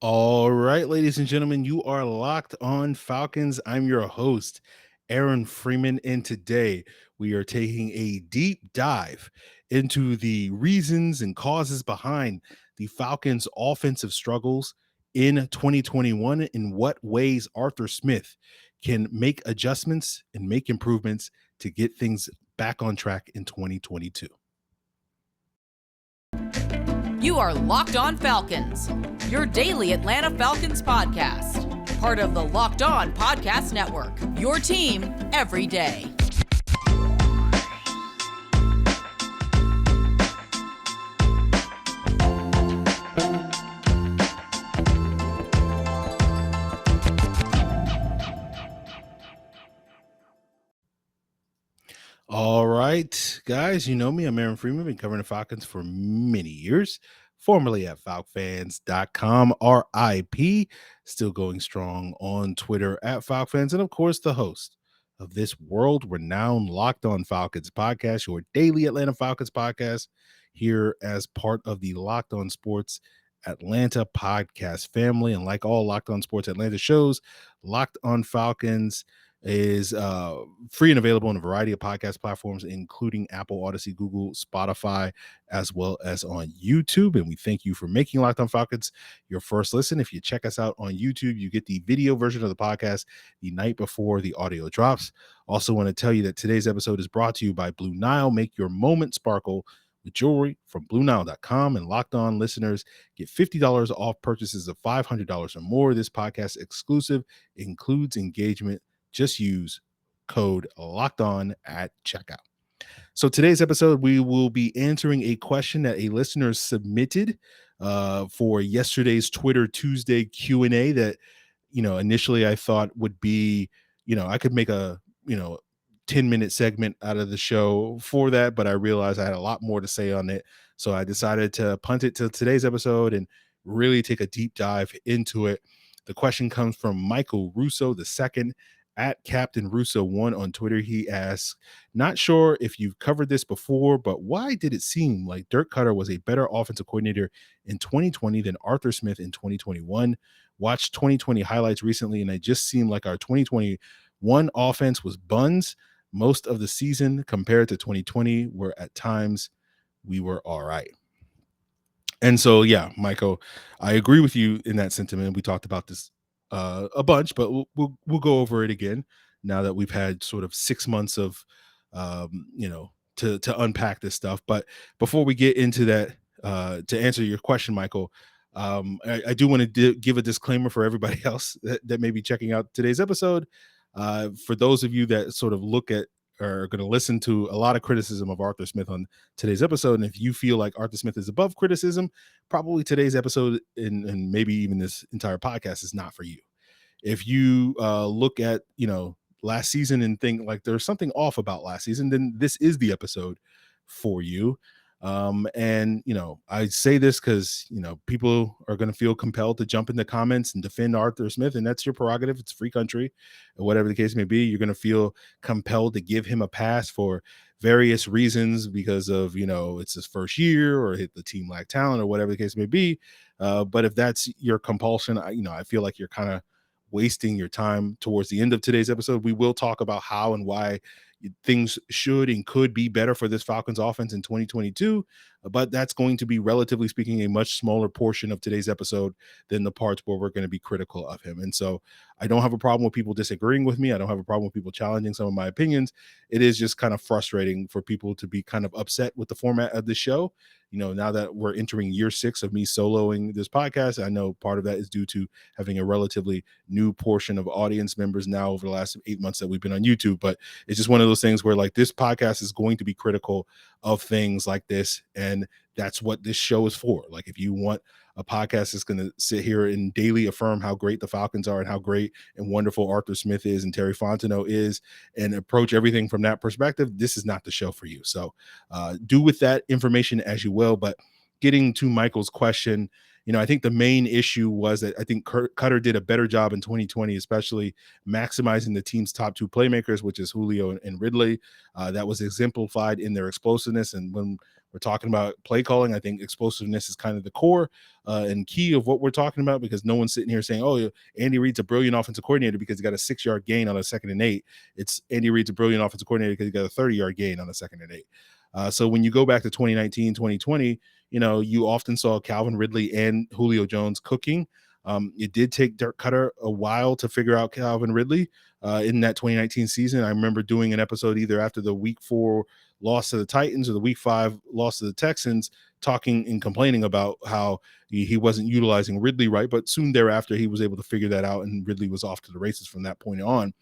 All right, ladies and gentlemen, you are locked on Falcons. I'm your host, Aaron Freeman, and today we are taking a deep dive into the reasons and causes behind the Falcons' offensive struggles in 2021, in what ways Arthur Smith can make adjustments and make improvements to get things back on track in 2022. You are Locked On Falcons, your daily Atlanta Falcons podcast. Part of the Locked On Podcast Network, your team every day. All right, guys, you know me. I'm Aaron Freeman. Been covering the Falcons for many years, formerly at falcfans.com, RIP, still going strong on Twitter at falcfans, and of course, the host of this world-renowned Locked On Falcons podcast, your daily Atlanta Falcons podcast, here as part of the Locked On Sports Atlanta podcast family. And like all Locked On Sports Atlanta shows, Locked On Falcons is free and available on a variety of podcast platforms, including Apple, Odyssey, Google, Spotify, as well as on YouTube. And we thank you for making Locked On Falcons your first listen. If you check us out on YouTube, you get the video version of the podcast the night before the audio drops. Also want to tell you that today's episode is brought to you by Blue Nile. Make your moment sparkle with jewelry from BlueNile.com, and Locked On listeners get $50 off purchases of $500 or more. This podcast exclusive includes engagement. Just use code Locked On at checkout. So today's episode, we will be answering a question that a listener submitted for yesterday's Twitter Tuesday Q&A that, initially I thought would be, I could make a, 10-minute segment out of the show for that, but I realized I had a lot more to say on it. So I decided to punt it to today's episode and really take a deep dive into it. The question comes from Michael Russo II at Captain Russo 1 on Twitter. He asks, not sure if you've covered this before, but why did it seem like Dirk Koetter was a better offensive coordinator in 2020 than Arthur Smith in 2021? Watched 2020 highlights recently, and it just seemed like our 2021 offense was buns most of the season compared to 2020, where at times we were all right. And so, yeah, Michael, I agree with you in that sentiment. We talked about this a bunch, but we'll go over it again now that we've had sort of 6 months of to unpack this stuff. But before we get into that, to answer your question, Michael, I do want to give a disclaimer for everybody else that may be checking out today's episode. For those of you that sort of look at or are going to listen to a lot of criticism of Arthur Smith on today's episode, and if you feel like Arthur Smith is above criticism, probably today's episode and maybe even this entire podcast is not for you. If you look at last season and think like there's something off about last season, then this is the episode for you. And I say this because people are going to feel compelled to jump in the comments and defend Arthur Smith, and that's your prerogative. It's free country, or whatever the case may be. You're going to feel compelled to give him a pass for various reasons because of it's his first year or the team lacked talent or whatever the case may be. But if that's your compulsion, I feel like you're kind of wasting your time. Towards the end of today's episode, we will talk about how and why things should and could be better for this Falcons offense in 2022, but that's going to be, relatively speaking, a much smaller portion of today's episode than the parts where we're going to be critical of him. And so I don't have a problem with people disagreeing with me. I don't have a problem with people challenging some of my opinions. It is just kind of frustrating for people to be kind of upset with the format of the show. Now that we're entering year 6 of me soloing this podcast, I know part of that is due to having a relatively new portion of audience members now over the last 8 months that we've been on YouTube. But it's just one of those things where like this podcast is going to be critical of things like this. And that's what this show is for. Like, if you want a podcast that's going to sit here and daily affirm how great the Falcons are and how great and wonderful Arthur Smith is and Terry Fontenot is and approach everything from that perspective, this is not the show for you. So do with that information as you will. But getting to Michael's question, I think the main issue was that I think Koetter did a better job in 2020, especially maximizing the team's top 2 playmakers, which is Julio and Ridley. That was exemplified in their explosiveness. And when we're talking about play calling. I think explosiveness is kind of the core and key of what we're talking about, because no one's sitting here saying, oh, Andy Reid's a brilliant offensive coordinator because he got a 6-yard gain on a 2nd and 8. It's Andy Reid's a brilliant offensive coordinator because he got a 30-yard gain on a 2nd and 8. So when you go back to 2019, 2020, you often saw Calvin Ridley and Julio Jones cooking. It did take Dirk Koetter a while to figure out Calvin Ridley in that 2019 season. I remember doing an episode either after the week 4 loss to the Titans or the week 5 loss to the Texans, talking and complaining about how he wasn't utilizing Ridley right. But soon thereafter, he was able to figure that out, and Ridley was off to the races from that point on.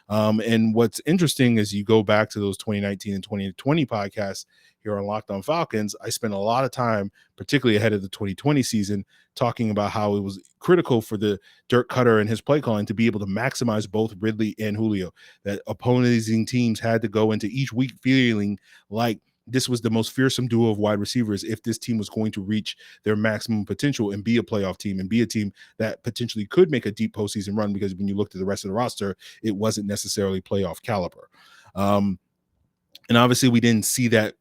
And what's interesting is you go back to those 2019 and 2020 podcasts here on Locked On Falcons. I spent a lot of time, particularly ahead of the 2020 season, talking about how it was critical for the Dirk Koetter and his play calling to be able to maximize both Ridley and Julio, that opposing teams had to go into each week feeling like this was the most fearsome duo of wide receivers if this team was going to reach their maximum potential and be a playoff team and be a team that potentially could make a deep postseason run, because when you looked at the rest of the roster, it wasn't necessarily playoff caliber. And obviously we didn't see that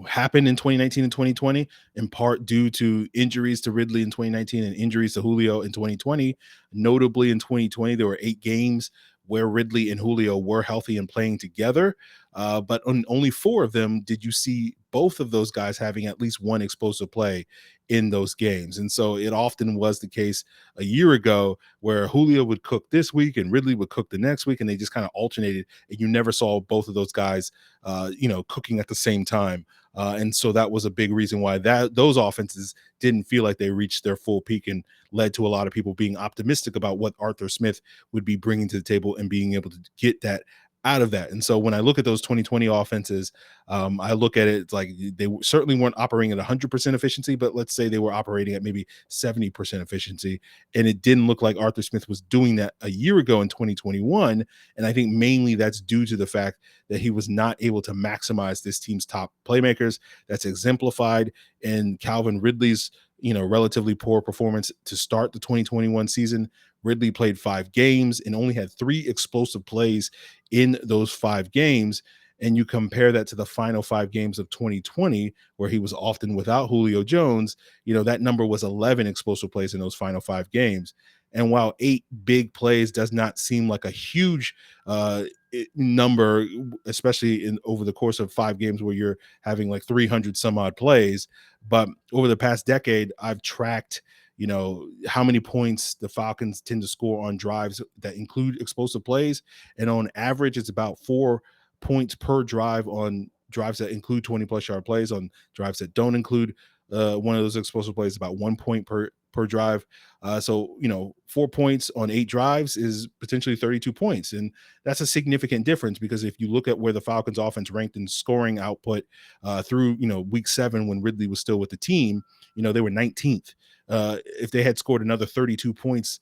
happen in 2019 and 2020, in part due to injuries to Ridley in 2019 and injuries to Julio in 2020. Notably in 2020, there were 8 games where Ridley and Julio were healthy and playing together. But on only 4 of them did you see both of those guys having at least one explosive play in those games. And so it often was the case a year ago where Julio would cook this week and Ridley would cook the next week, and they just kind of alternated, and you never saw both of those guys, cooking at the same time. And so that was a big reason why those offenses didn't feel like they reached their full peak, and led to a lot of people being optimistic about what Arthur Smith would be bringing to the table and being able to get that out of that. And so when I look at those 2020 offenses, I look at it like they certainly weren't operating at 100% efficiency, but let's say they were operating at maybe 70% efficiency. And it didn't look like Arthur Smith was doing that a year ago in 2021. And I think mainly that's due to the fact that he was not able to maximize this team's top playmakers. That's exemplified in Calvin Ridley's relatively poor performance to start the 2021 season. Ridley played 5 games and only had 3 explosive plays in those 5 games. And you compare that to the final 5 games of 2020, where he was often without Julio Jones, that number was 11 explosive plays in those final 5 games. And while 8 big plays does not seem like a huge number, especially over the course of 5 games where you're having like 300 some odd plays, but over the past decade, I've tracked how many points the Falcons tend to score on drives that include explosive plays. And on average, it's about 4 points per drive on drives that include 20+ yard plays. On drives that don't include one of those explosive plays, about 1 point per drive. So 4 points on 8 drives is potentially 32 points. And that's a significant difference, because if you look at where the Falcons offense ranked in scoring output through, week 7, when Ridley was still with the team, they were 19th. If they had scored another 32 points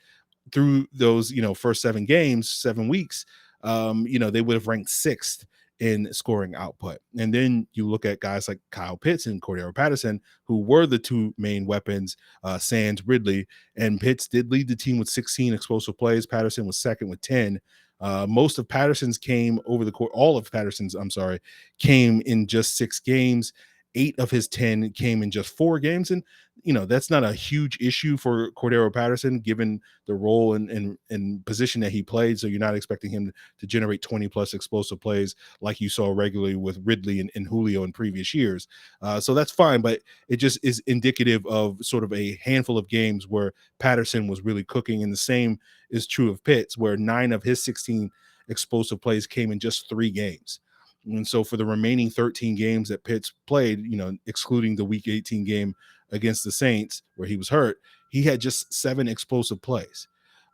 through those, first 7 games, 7 weeks, they would have ranked 6th in scoring output. And then you look at guys like Kyle Pitts and Cordarrelle Patterson, who were the 2 main weapons, sans Ridley. And Pitts did lead the team with 16 explosive plays. Patterson was second with 10. Most of Patterson's came over the course, all of Patterson's, came in just 6 games. 8 of his 10 came in just 4 games. And, that's not a huge issue for Cordarrelle Patterson, given the role and position that he played. So you're not expecting him to generate 20+ explosive plays like you saw regularly with Ridley and Julio in previous years. So that's fine, but it just is indicative of sort of a handful of games where Patterson was really cooking. And the same is true of Pitts, where 9 of his 16 explosive plays came in just 3 games. And so for the remaining 13 games that Pitts played, excluding the week 18 game against the Saints where he was hurt, he had just 7 explosive plays.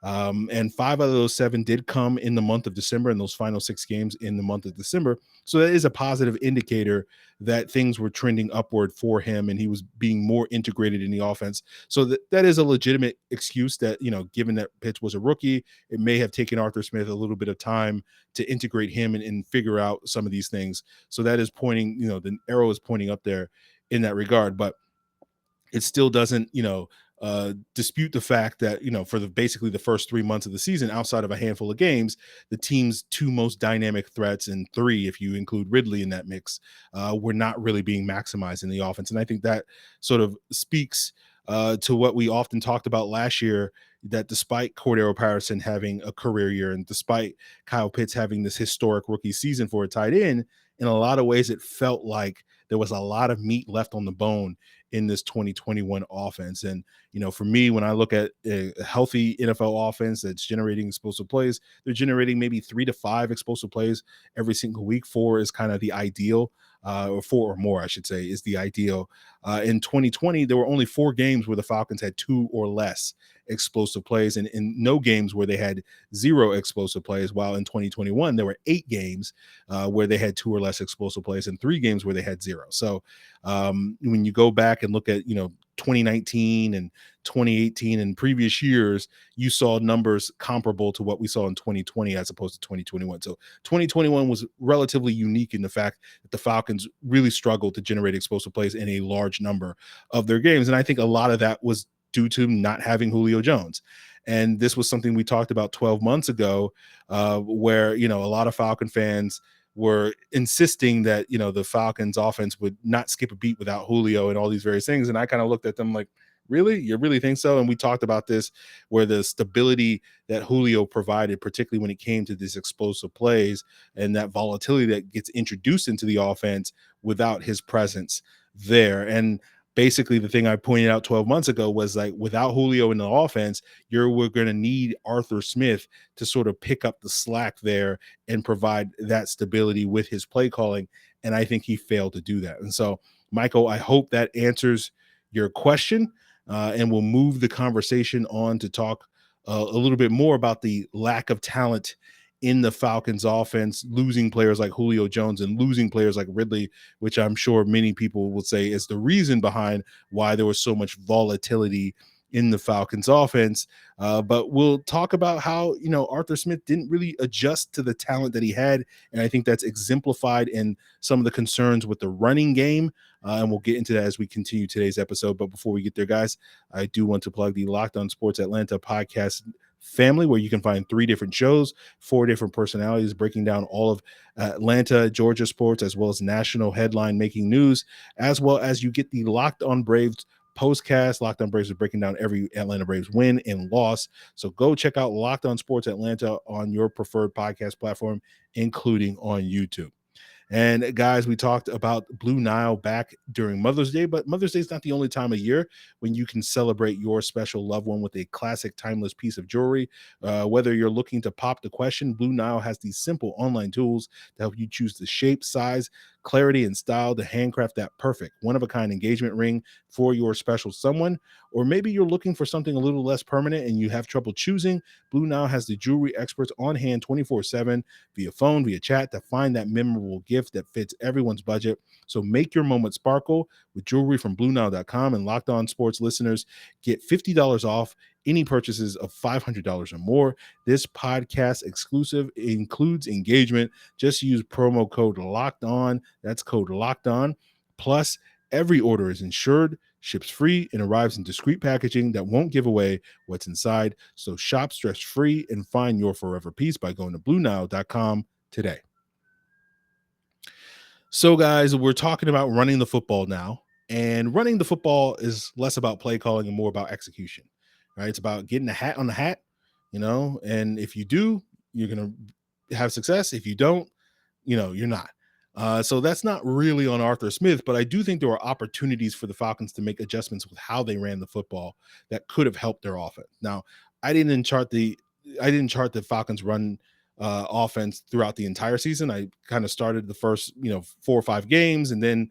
And 5 out of those 7 did come in the month of December, and those final 6 games in the month of December. So that is a positive indicator that things were trending upward for him, and he was being more integrated in the offense. So that is a legitimate excuse that, given that Pitts was a rookie, it may have taken Arthur Smith a little bit of time to integrate him and figure out some of these things. So that is pointing, the arrow is pointing up there in that regard, but it still doesn't, dispute the fact that, for basically the first 3 months of the season, outside of a handful of games, the team's two most dynamic threats, and three, if you include Ridley in that mix, were not really being maximized in the offense. And I think that sort of speaks to what we often talked about last year, that despite Cordarrelle Patterson having a career year and despite Kyle Pitts having this historic rookie season for a tight end, in a lot of ways, it felt like there was a lot of meat left on the bone in this 2021 offense. And, for me, when I look at a healthy NFL offense that's generating explosive plays, they're generating maybe 3 to 5 explosive plays every single week. 4 is kind of the ideal, or 4 or more, I should say, is the ideal. In 2020, there were only 4 games where the Falcons had 2 or less explosive plays, and in no games where they had 0 explosive plays, while in 2021 there were 8 games where they had 2 or less explosive plays and 3 games where they had 0. So when you go back and look at 2019 and 2018 and previous years, you saw numbers comparable to what we saw in 2020 as opposed to 2021. So 2021 was relatively unique in the fact that the Falcons really struggled to generate explosive plays in a large number of their games. And I think a lot of that was due to not having Julio Jones. And this was something we talked about 12 months ago, where, a lot of Falcon fans were insisting that, the Falcons offense would not skip a beat without Julio and all these various things. And I kind of looked at them like, really? You really think so? And we talked about this, where the stability that Julio provided, particularly when it came to these explosive plays and that volatility that gets introduced into the offense without his presence there. And basically the thing I pointed out 12 months ago was, like, without Julio in the offense, we're going to need Arthur Smith to sort of pick up the slack there and provide that stability with his play calling. And I think he failed to do that. And so, Michael, I hope that answers your question, and we'll move the conversation on to talk a little bit more about the lack of talent in the Falcons offense, losing players like Julio Jones and losing players like Ridley, which I'm sure many people will say is the reason behind why there was so much volatility in the Falcons offense. But we'll talk about how, Arthur Smith didn't really adjust to the talent that he had. And I think that's exemplified in some of the concerns with the running game. And we'll get into that as we continue today's episode. But before we get there, guys, I do want to plug the Locked On Sports Atlanta podcast family, where you can find 3 different shows, 4 different personalities breaking down all of Atlanta, Georgia sports, as well as national headline making news, as well as you get the Locked On Braves postcast. Locked On Braves is breaking down every Atlanta Braves win and loss. So go check out Locked On Sports Atlanta on your preferred podcast platform, including on YouTube. And guys, we talked about Blue Nile back during Mother's Day, but Mother's Day is not the only time of year when you can celebrate your special loved one with a classic, timeless piece of jewelry. Whether you're looking to pop the question, Blue Nile has these simple online tools to help you choose the shape, size, clarity, and style to handcraft that perfect one-of-a-kind engagement ring for your special someone. Or maybe you're looking for something a little less permanent and you have trouble choosing. Blue Nile has the jewelry experts on hand 24/7 via phone, via chat, to find that memorable gift that fits everyone's budget. So make your moment sparkle with jewelry from BlueNile.com, and Locked On Sports listeners get $50 off any purchases of $500 or more. This podcast exclusive includes engagement. Just use promo code Locked On. That's code Locked On. Plus, every order is insured, ships free, and arrives in discreet packaging that won't give away what's inside. So shop stress-free and find your forever piece by going to BlueNile.com today. So, guys, we're talking about running the football now, and running the football is less about play calling and more about execution, right? It's about getting a hat on the hat, and if you do, you're going to have success. If you don't, you're not. So that's not really on Arthur Smith, but I do think there were opportunities for the Falcons to make adjustments with how they ran the football that could have helped their offense. Now, I didn't chart the Falcons run offense throughout the entire season. I kind of started the first, 4 or 5 games, and then,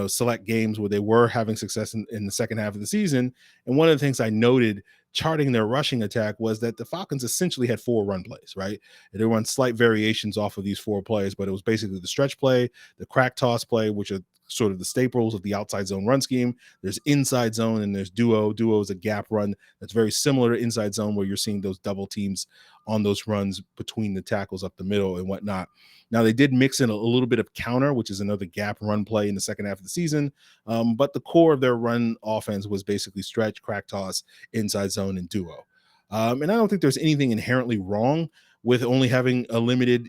select games where they were having success in the second half of the season. And one of the things I noted charting their rushing attack was that the Falcons essentially had 4 run plays, right? And they run slight variations off of these 4 plays, but it was basically the stretch play, the crack toss play, which are sort of the staples of the outside zone run scheme. There's inside zone and there's duo. Duo is a gap run that's very similar to inside zone, where you're seeing those double teams on those runs between the tackles up the middle and whatnot. Now, they did mix in a little bit of counter, which is another gap run play in the second half of the season. But the core of their run offense was basically stretch, crack toss, inside zone, and duo. And I don't think there's anything inherently wrong with only having a limited,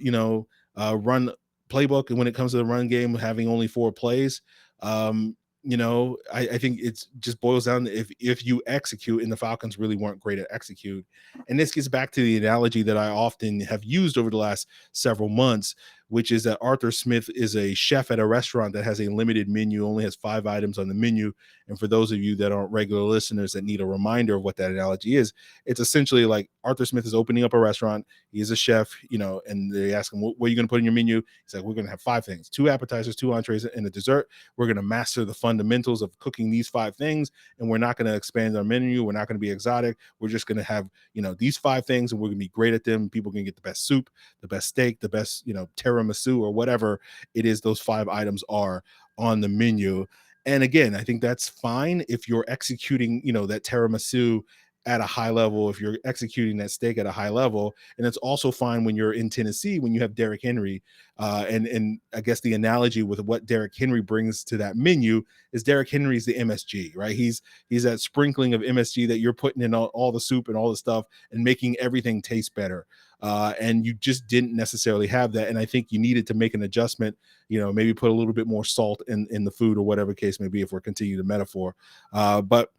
run playbook. And when it comes to the run game, having only 4 plays, I think it's just boils down to if you execute, and the Falcons really weren't great at execute. And this gets back to the analogy that I often have used over the last several months, which is that Arthur Smith is a chef at a restaurant that has a limited menu, only has 5 items on the menu. And for those of you that aren't regular listeners that need a reminder of what that analogy is, it's essentially like Arthur Smith is opening up a restaurant. He is a chef, and they ask him, what are you going to put in your menu? He's like, we're going to have 5 things, 2 appetizers, 2 entrees, and a dessert. We're going to master the fundamentals of cooking these 5 things, and we're not going to expand our menu. We're not going to be exotic. We're just going to have, these 5 things, and we're going to be great at them. People can get the best soup, the best steak, the best, tiramisu, or whatever it is those 5 items are on the menu. And again, I think that's fine if you're executing, that tiramisu at a high level, if you're executing that steak at a high level. And it's also fine when you're in Tennessee, when you have Derrick Henry. And I guess the analogy with what Derrick Henry brings to that menu is Derrick Henry's the MSG, right? He's that sprinkling of MSG that you're putting in all the soup and all the stuff and making everything taste better. And you just didn't necessarily have that. And I think you needed to make an adjustment, maybe put a little bit more salt in the food or whatever case may be, if we're continuing the metaphor. But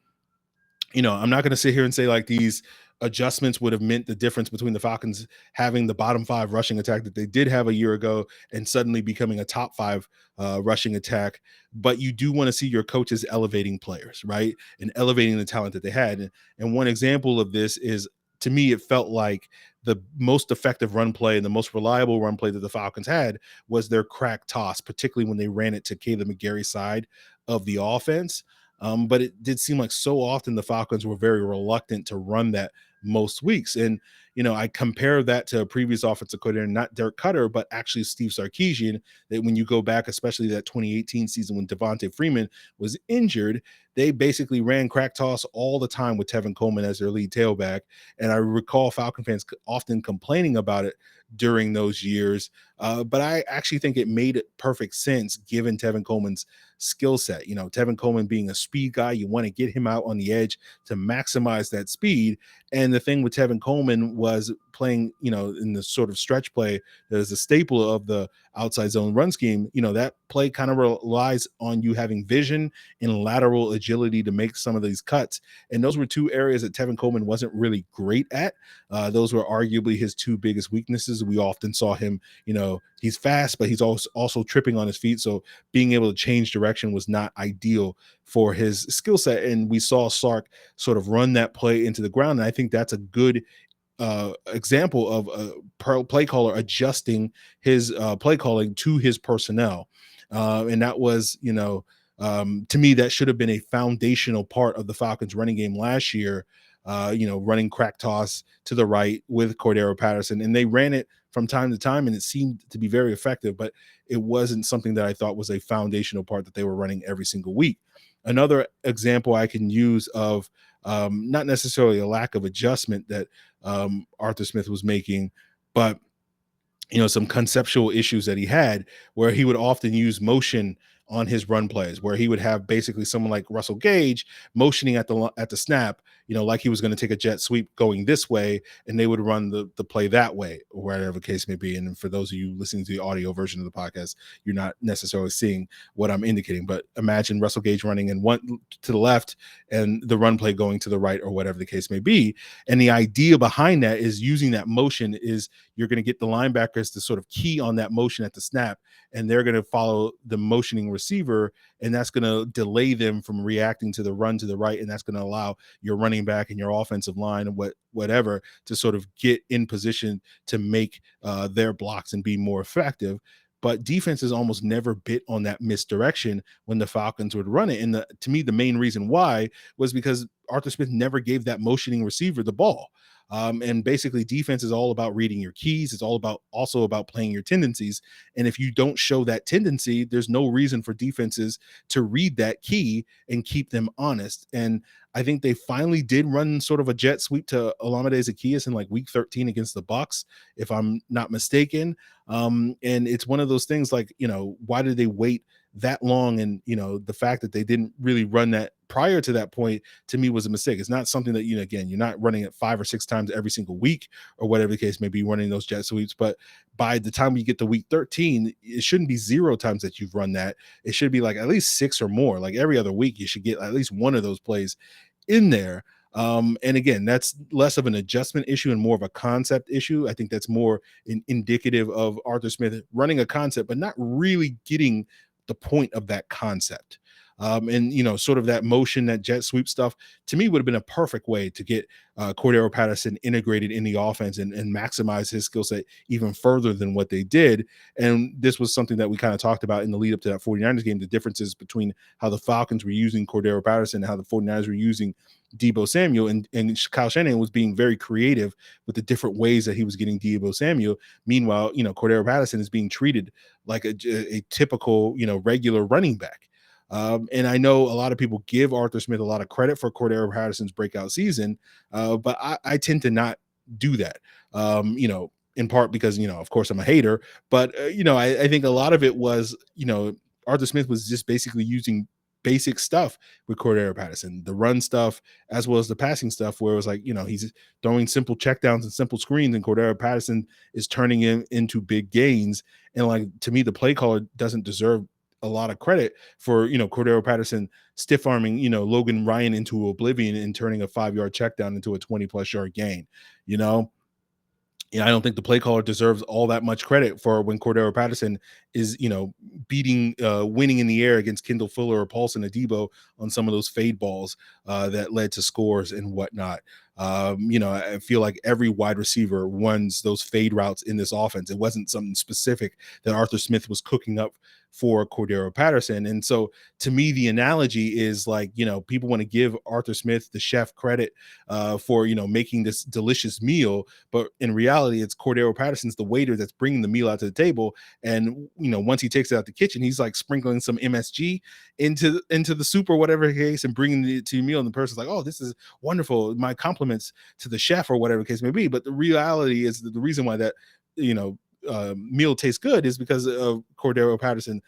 I'm not going to sit here and say like these adjustments would have meant the difference between the Falcons having the bottom 5 rushing attack that they did have a year ago and suddenly becoming a top 5 rushing attack. But you do want to see your coaches elevating players, right? And elevating the talent that they had. And one example of this is, to me, it felt like the most effective run play and the most reliable run play that the Falcons had was their crack toss, particularly when they ran it to Caleb McGarry's side of the offense. But it did seem like so often the Falcons were very reluctant to run that most weeks. And, I compare that to a previous offensive coordinator, not Dirk Koetter, but actually Steve Sarkisian, that when you go back, especially that 2018 season when Devontae Freeman was injured, they basically ran crack toss all the time with Tevin Coleman as their lead tailback. And I recall Falcon fans often complaining about it during those years. But I actually think it made perfect sense given Tevin Coleman's skill set. Tevin Coleman being a speed guy, you want to get him out on the edge to maximize that speed. And the thing with Tevin Coleman was playing, in the sort of stretch play that is a staple of the outside zone run scheme. That play kind of relies on you having vision and lateral agility to make some of these cuts. And those were 2 areas that Tevin Coleman wasn't really great at. Those were arguably his 2 biggest weaknesses. We often saw him, he's fast, but he's also tripping on his feet. So being able to change direction was not ideal for his skill set. And we saw Sark sort of run that play into the ground. And I think that's a good example of a play caller adjusting his play calling to his personnel. And that was, to me, that should have been a foundational part of the Falcons running game last year, running crack toss to the right with Cordarrelle Patterson. And they ran it from time to time, and it seemed to be very effective, but it wasn't something that I thought was a foundational part that they were running every single week. Another example I can use of not necessarily a lack of adjustment that Arthur Smith was making, but some conceptual issues that he had, where he would often use motion on his run plays, where he would have basically someone like Russell Gage motioning at the snap, like he was going to take a jet sweep going this way, and they would run the play that way, or whatever the case may be. And for those of you listening to the audio version of the podcast, you're not necessarily seeing what I'm indicating, but imagine Russell Gage running in one to the left and the run play going to the right, or whatever the case may be. And the idea behind that is using that motion is you're going to get the linebackers to sort of key on that motion at the snap, and they're going to follow the motioning receiver, and that's going to delay them from reacting to the run to the right, and that's going to allow your running back and your offensive line and whatever to sort of get in position to make their blocks and be more effective. But defenses almost never bit on that misdirection when the Falcons would run it. And to me, the main reason why was because Arthur Smith never gave that motioning receiver the ball. And basically, defense is all about reading your keys. It's also about playing your tendencies. And if you don't show that tendency, there's no reason for defenses to read that key and keep them honest. And I think they finally did run sort of a jet sweep to Olamide Zaccheaus in like week 13 against the Bucs, if I'm not mistaken. And it's one of those things like, why did they wait that long? And, the fact that they didn't really run that prior to that point, to me, was a mistake. It's not something that, again, you're not running it 5 or 6 times every single week or whatever the case may be, running those jet sweeps. But by the time you get to week 13, it shouldn't be 0 times that you've run that. It should be like at least 6 or more. Like every other week, you should get at least one of those plays in there. And again, that's less of an adjustment issue and more of a concept issue. I think that's more indicative of Arthur Smith running a concept, but not really getting the point of that concept. And sort of that motion, that jet sweep stuff, to me would have been a perfect way to get Cordarrelle Patterson integrated in the offense and maximize his skill set even further than what they did. And this was something that we kind of talked about in the lead up to that 49ers game, the differences between how the Falcons were using Cordarrelle Patterson and how the 49ers were using Deebo Samuel. And Kyle Shanahan was being very creative with the different ways that he was getting Deebo Samuel. Meanwhile, Cordarrelle Patterson is being treated like a typical, regular running back. And I know a lot of people give Arthur Smith a lot of credit for Cordarrelle Patterson's breakout season, but I tend to not do that, in part because, of course, I'm a hater. But, I think a lot of it was, Arthur Smith was just basically using basic stuff with Cordarrelle Patterson, the run stuff as well as the passing stuff, where it was like, he's throwing simple checkdowns and simple screens, and Cordarrelle Patterson is turning him into big gains. And like, to me, the play caller doesn't deserve a lot of credit for, Cordarrelle Patterson stiff arming, Logan Ryan into oblivion and turning a 5-yard check down into a 20+ yard gain. I don't think the play caller deserves all that much credit for when Cordarrelle Patterson is, winning in the air against Kendall Fuller or Paulson Adebo on some of those fade balls that led to scores and whatnot. I feel like every wide receiver runs those fade routes in this offense. It wasn't something specific that Arthur Smith was cooking up for Cordarrelle Patterson. And so to me, the analogy is like, people want to give Arthur Smith, the chef, credit for, making this delicious meal. But in reality, it's Cordarrelle Patterson's the waiter that's bringing the meal out to the table. And, once he takes it out the kitchen, he's like sprinkling some MSG into the soup or whatever case and bringing it to your meal. And the person's like, oh, this is wonderful. My compliments to the chef or whatever the case may be. But the reality is that the reason why that, meal tastes good is because of Cordarrelle Patterson,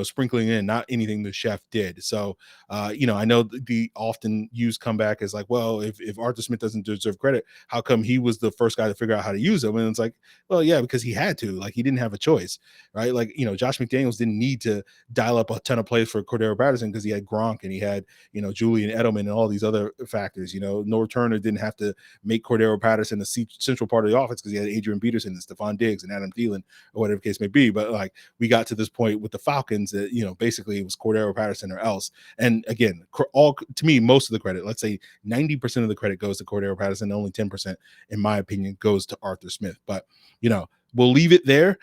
sprinkling in, not anything the chef did. So, I know the often used comeback is like, well, if Arthur Smith doesn't deserve credit, how come he was the first guy to figure out how to use them? And it's like, well, yeah, because he had to. Like, he didn't have a choice, right? Like, Josh McDaniels didn't need to dial up a ton of plays for Cordarrelle Patterson because he had Gronk and he had, Julian Edelman and all these other factors. Norv Turner didn't have to make Cordarrelle Patterson a central part of the offense because he had Adrian Peterson and Stephon Diggs and Adam Thielen or whatever the case may be. But like, we got to this point with the Falcons that, basically it was Cordarrelle Patterson or else. And again, to me, most of the credit, let's say 90% of the credit goes to Cordarrelle Patterson. Only 10%, in my opinion, goes to Arthur Smith. But, we'll leave it there.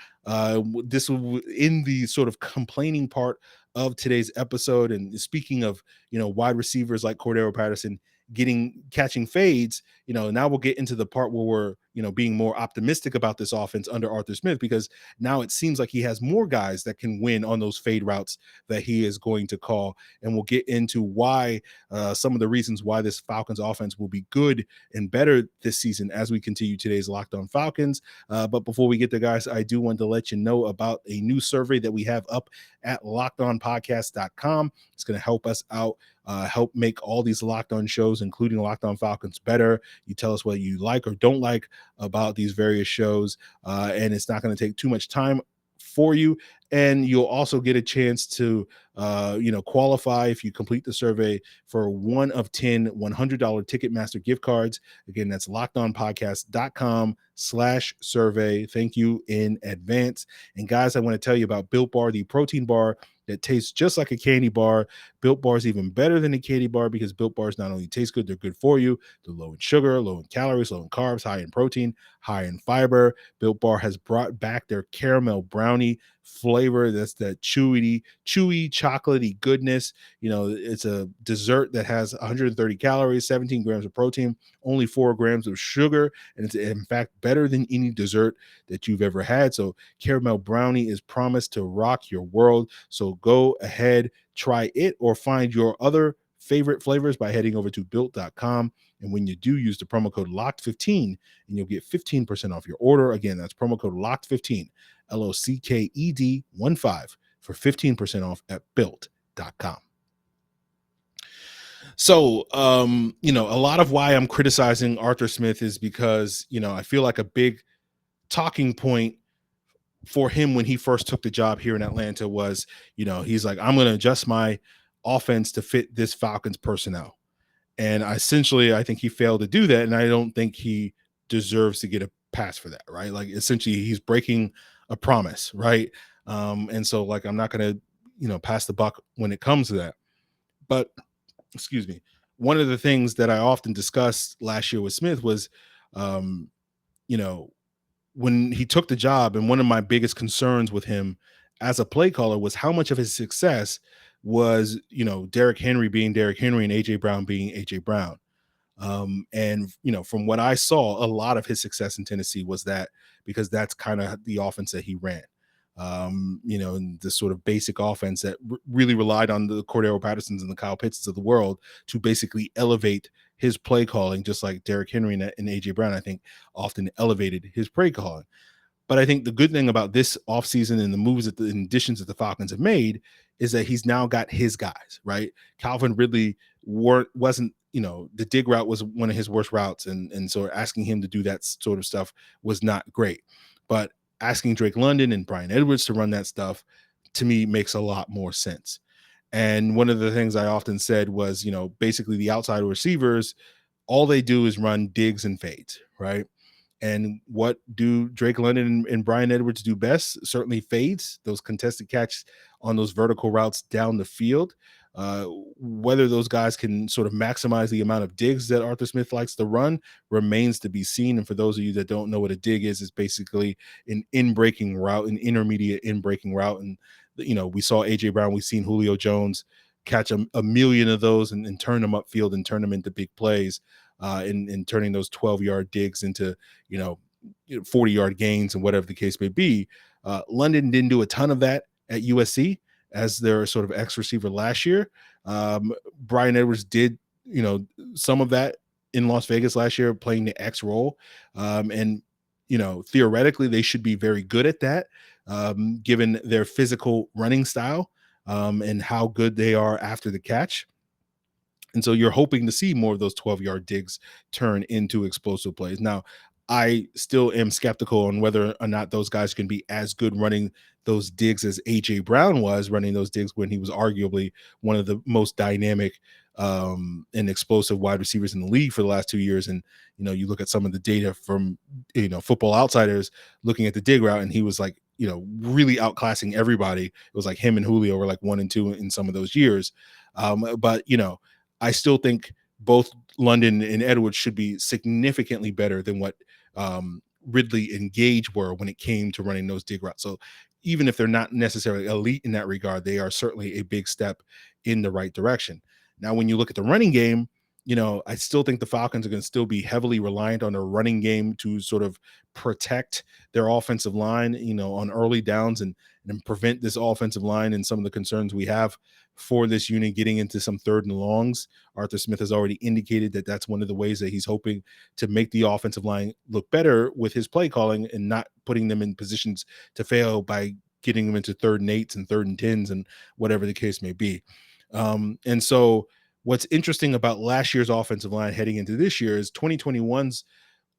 This will in the sort of complaining part of today's episode. And speaking of, wide receivers like Cordarrelle Patterson catching fades, now we'll get into the part where we're, being more optimistic about this offense under Arthur Smith, because now it seems like he has more guys that can win on those fade routes that he is going to call. And we'll get into why, some of the reasons why this Falcons offense will be good and better this season as we continue today's Locked On Falcons. But before we get there, guys, I do want to let you know about a new survey that we have up at lockedonpodcast.com. It's going to help us out, help make all these Locked On shows, including Locked On Falcons, better. You tell us what you like or don't like about these various shows, and it's not going to take too much time for you. And you'll also get a chance to, qualify if you complete the survey for one of 10 $100 Ticketmaster gift cards. Again, that's lockedonpodcast.com/survey. Thank you in advance. And guys, I want to tell you about Built Bar, the protein bar that tastes just like a candy bar. Built Bar is even better than a candy bar because Built Bars not only taste good, they're good for you. They're low in sugar, low in calories, low in carbs, high in protein, high in fiber. Built Bar has brought back their caramel brownie flavor. That's that chewy chocolatey goodness. It's a dessert that has 130 calories, 17 grams of protein, only 4 grams of sugar, and it's in fact better than any dessert that you've ever had. So caramel brownie is promised to rock your world. So go ahead, try it, or find your other favorite flavors by heading over to built.com. And when you do, use the promo code LOCKED15 and you'll get 15% off your order. Again, that's promo code LOCKED15, LOCKED15 for 15% off at built.com. So, a lot of why I'm criticizing Arthur Smith is because, I feel like a big talking point for him when he first took the job here in Atlanta was, he's like, I'm going to adjust my offense to fit this Falcons personnel. And I think he failed to do that. And I don't think he deserves to get a pass for that, right? Like, essentially, he's breaking a promise, right? And so, like, I'm not going to, pass the buck when it comes to that. But, excuse me, one of the things that I often discussed last year with Smith was, when he took the job, and one of my biggest concerns with him as a play caller was how much of his success was, Derrick Henry being Derrick Henry and AJ Brown being AJ Brown. And from what I saw, a lot of his success in Tennessee was that, because that's kind of the offense that he ran. And the sort of basic offense that really relied on the Cordarrelle Pattersons and the Kyle Pitts of the world to basically elevate his play calling, just like Derrick Henry and AJ Brown, I think, often elevated his play calling. But I think the good thing about this offseason and the moves that the additions that the Falcons have made is that he's now got his guys, right? Calvin Ridley wasn't, the dig route was one of his worst routes. And so asking him to do that sort of stuff was not great. But asking Drake London and Bryan Edwards to run that stuff, to me, makes a lot more sense. And one of the things I often said was, basically the outside receivers, all they do is run digs and fades, right? And what do Drake London and Bryan Edwards do best? Certainly fades, those contested catches on those vertical routes down the field. Whether those guys can sort of maximize the amount of digs that Arthur Smith likes to run remains to be seen. And for those of you that don't know what a dig is, it's basically an in-breaking route, an intermediate in-breaking route. And, we saw AJ Brown, we've seen Julio Jones catch a million of those and turn them upfield and turn them into big plays, in turning those 12-yard digs into, 40-yard gains and whatever the case may be. London didn't do a ton of that at USC as their sort of X receiver last year. Bryan Edwards did, some of that in Las Vegas last year, playing the X role. And theoretically, they should be very good at that, given their physical running style, and how good they are after the catch. And so you're hoping to see more of those 12-yard digs turn into explosive plays. Now, I still am skeptical on whether or not those guys can be as good running those digs as AJ Brown was running those digs when he was arguably one of the most dynamic and explosive wide receivers in the league for the last 2 years. And, you look at some of the data from, Football Outsiders looking at the dig route, and he was like, really outclassing everybody. It was like him and Julio were like 1 and 2 in some of those years. But I still think both London and Edwards should be significantly better than what Ridley and Gage were when it came to running those dig routes. So even if they're not necessarily elite in that regard, they are certainly a big step in the right direction. Now, when you look at the running game, I still think the Falcons are going to still be heavily reliant on their running game to sort of protect their offensive line, on early downs and prevent this offensive line and some of the concerns we have for this unit getting into some third and longs. Arthur Smith has already indicated that that's one of the ways that he's hoping to make the offensive line look better with his play calling and not putting them in positions to fail by getting them into 3rd and 8s and 3rd and 10s and whatever the case may be. And so what's interesting about last year's offensive line heading into this year is 2021's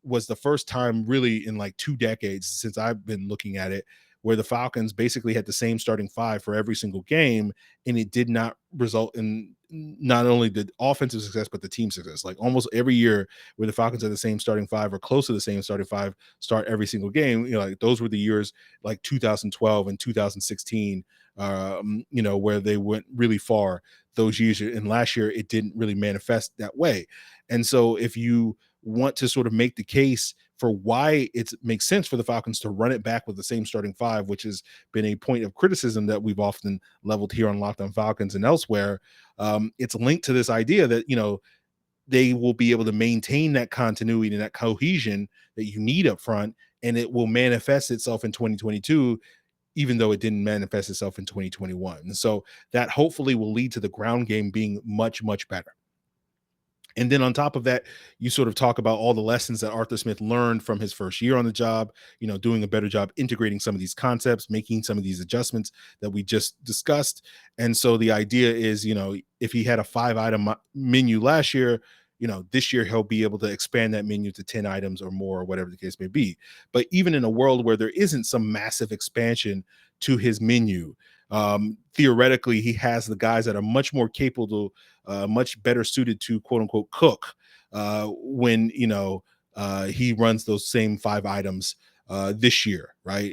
was the first time really in like 2 decades since I've been looking at it, where the Falcons basically had the same starting 5 for every single game, and it did not result in not only the offensive success, but the team success. Like almost every year where the Falcons had the same starting 5 or close to the same starting 5 start every single game, like those were the years like 2012 and 2016, where they went really far those years. And last year it didn't really manifest that way. And so if you want to sort of make the case for why it makes sense for the Falcons to run it back with the same starting five, which has been a point of criticism that we've often leveled here on Locked On Falcons and elsewhere. It's linked to this idea that, they will be able to maintain that continuity and that cohesion that you need up front, and it will manifest itself in 2022, even though it didn't manifest itself in 2021. And so that hopefully will lead to the ground game being much, much better. And then on top of that, you sort of talk about all the lessons that Arthur Smith learned from his first year on the job, doing a better job integrating some of these concepts, making some of these adjustments that we just discussed. And so the idea is, if he had a 5-item menu last year, this year he'll be able to expand that menu to 10 items or more, or whatever the case may be. But even in a world where there isn't some massive expansion to his menu, theoretically, he has the guys that are much more capable, much better suited to quote unquote cook when he runs those same 5 items this year, right?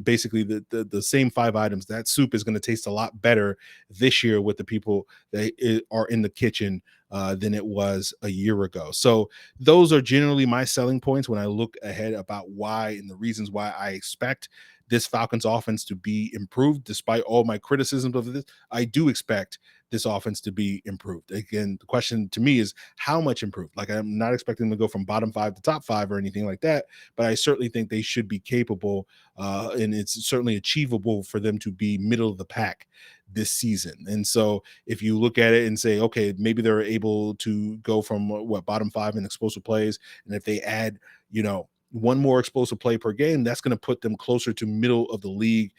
Basically the same 5 items. That soup is going to taste a lot better this year with the people that are in the kitchen than it was a year ago. So those are generally my selling points when I look ahead about why and the reasons why I expect this Falcons offense to be improved. Despite all my criticisms of this, I do expect this offense to be improved. Again, the question to me is how much improved? Like, I'm not expecting them to go from bottom 5 to top 5 or anything like that, but I certainly think they should be capable, and it's certainly achievable for them to be middle of the pack this season. And so if you look at it and say, okay, maybe they're able to go from bottom 5 in explosive plays, and if they add, one more explosive play per game, that's going to put them closer to middle of the league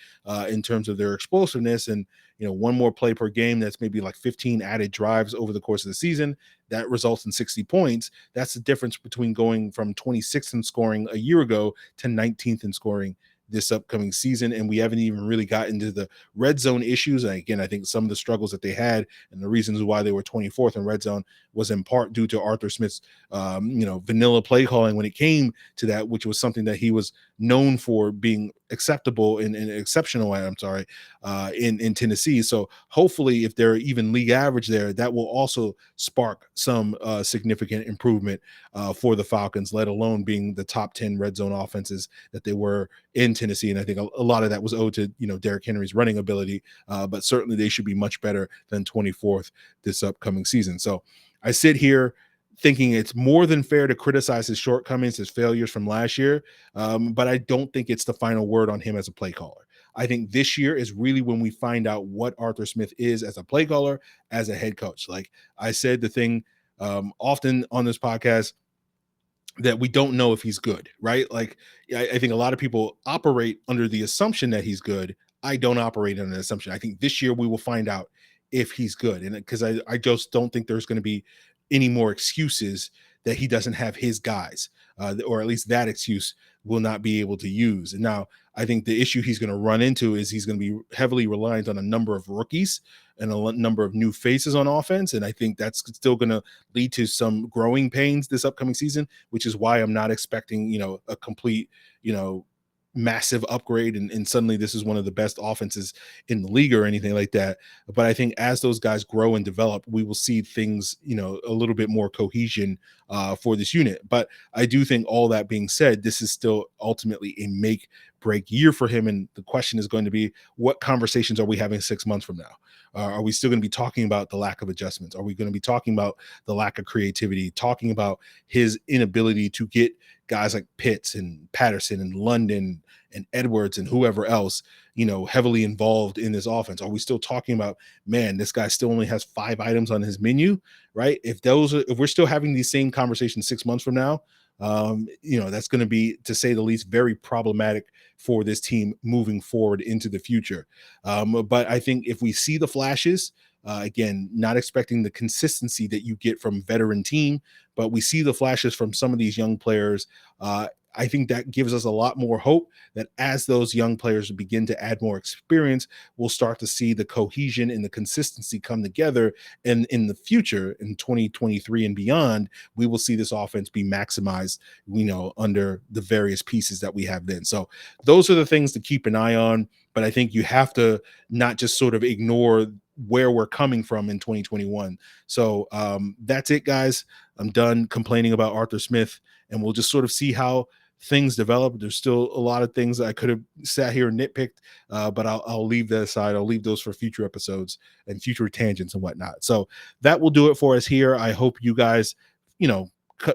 in terms of their explosiveness. And, one more play per game, that's maybe like 15 added drives over the course of the season. That results in 60 points. That's the difference between going from 26th in scoring a year ago to 19th in scoring this upcoming season. And we haven't even really gotten into the red zone issues. And again, I think some of the struggles that they had and the reasons why they were 24th in red zone was in part due to Arthur Smith's, vanilla play calling when it came to that, which was something that he was known for being acceptable and exceptional at, in Tennessee. So hopefully if they're even league average there, that will also spark some significant improvement for the Falcons, let alone being the top 10 red zone offenses that they were in Tennessee. And I think a lot of that was owed to, Derrick Henry's running ability, but certainly they should be much better than 24th this upcoming season. So I sit here thinking it's more than fair to criticize his shortcomings, his failures from last year, but I don't think it's the final word on him as a play caller. I think this year is really when we find out what Arthur Smith is as a play caller, as a head coach. Like I said, the thing often on this podcast, that we don't know if he's good, right? Like I think a lot of people operate under the assumption that he's good. I don't operate on an assumption. I think this year we will find out if he's good. And because I just don't think there's going to be any more excuses that he doesn't have his guys, or at least that excuse will not be able to use. And now I think the issue he's going to run into is he's going to be heavily reliant on a number of rookies and a number of new faces on offense. And I think that's still going to lead to some growing pains this upcoming season, which is why I'm not expecting, a complete, massive upgrade and suddenly this is one of the best offenses in the league or anything like that. But I think as those guys grow and develop, we will see things, a little bit more cohesion for this unit. But I do think, all that being said, this is still ultimately a make break year for him. And the question is going to be, what conversations are we having 6 months from now? Are we still going to be talking about the lack of adjustments? Are we going to be talking about the lack of creativity, talking about his inability to get guys like Pitts and Patterson and London and Edwards and whoever else, heavily involved in this offense? Are we still talking about, man, this guy still only has 5 items on his menu, right? If we're still having these same conversations 6 months from now, that's going to be, to say the least, very problematic for this team moving forward into the future. But I think if we see the flashes, again, not expecting the consistency that you get from veteran team, but we see the flashes from some of these young players, I think that gives us a lot more hope that as those young players begin to add more experience, we'll start to see the cohesion and the consistency come together. And in the future, in 2023 and beyond, we will see this offense be maximized, under the various pieces that we have then. So those are the things to keep an eye on. But I think you have to not just sort of ignore where we're coming from in 2021. So that's it, guys. I'm done complaining about Arthur Smith, and we'll just sort of see how things develop. There's still a lot of things that I could have sat here and nitpicked, but I'll leave that aside. I'll leave those for future episodes and future tangents and whatnot. So that will do it for us here. I hope you guys,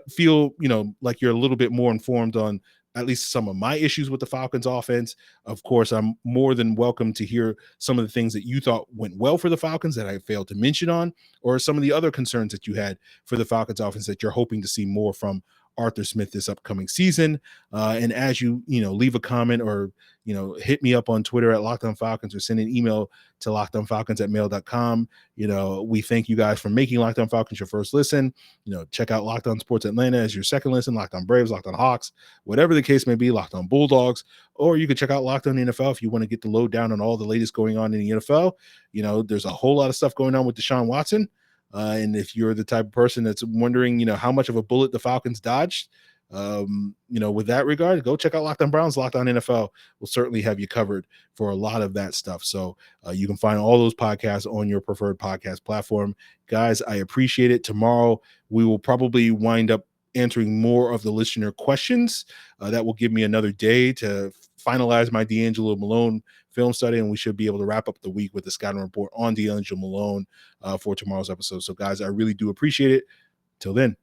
feel, like you're a little bit more informed on at least some of my issues with the Falcons offense. Of course, I'm more than welcome to hear some of the things that you thought went well for the Falcons that I failed to mention on, or some of the other concerns that you had for the Falcons offense that you're hoping to see more from Arthur Smith this upcoming season. And as you leave a comment or hit me up on Twitter at Locked On Falcons, or send an email to lockedonfalcons@mail.com. We thank you guys for making Locked On Falcons your first listen. Check out Locked On Sports Atlanta as your second listen, Locked On Braves, Locked On Hawks, whatever the case may be, Locked On Bulldogs, or you can check out Locked On NFL if you want to get the lowdown on all the latest going on in the NFL. There's a whole lot of stuff going on with Deshaun Watson. And if you're the type of person that's wondering, how much of a bullet the Falcons dodged, with that regard, go check out Locked On Browns, Locked On NFL. We'll certainly have you covered for a lot of that stuff. So you can find all those podcasts on your preferred podcast platform. Guys, I appreciate it. Tomorrow, we will probably wind up answering more of the listener questions. That will give me another day to finalize my D'Angelo Malone film study, and we should be able to wrap up the week with the scouting report on D'Angelo Malone for tomorrow's episode. So, guys, I really do appreciate it. Till then.